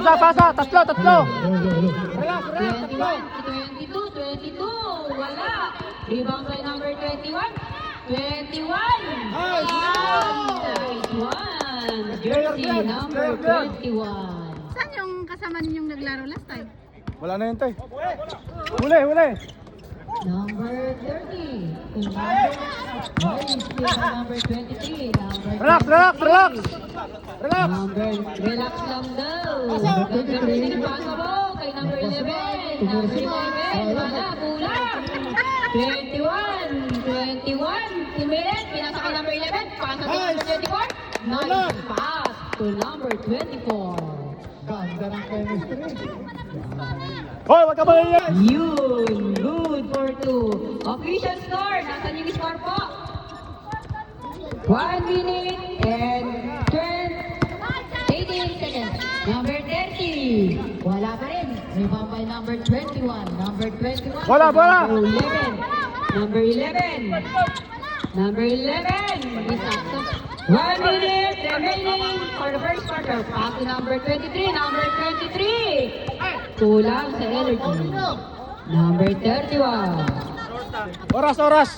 Pasa, tatlo. Relax, 21, 22, wala. Rebound by number 21. 21. Nice one. Jersey number 21. Saan yung kasama ninyong naglaro last time? Wala na yun, tay. Huli. Number 30. Number 23. Relax. Number, relax lang daw. Number 23, pasa mo. Kay number 11. Number 11, wala, kulang. 21. 2 minutes, pinasa kay number 11. Pasa to number 24. Nice pass to number 24. Ganda ng chemistry. Hoy, wag ka ba yan? Yun, good for 2. Official score, nasan yung score po? 1 minute and 18 seconds. Number 30, wala pa rin. Rebound by number 21. Number 21. Bola. Number 11. Number 11. Mag-isa. 1 minute remaining for the first quarter. Pass to number 23. Number 23. Kulang sa energy. Number 31. Oras.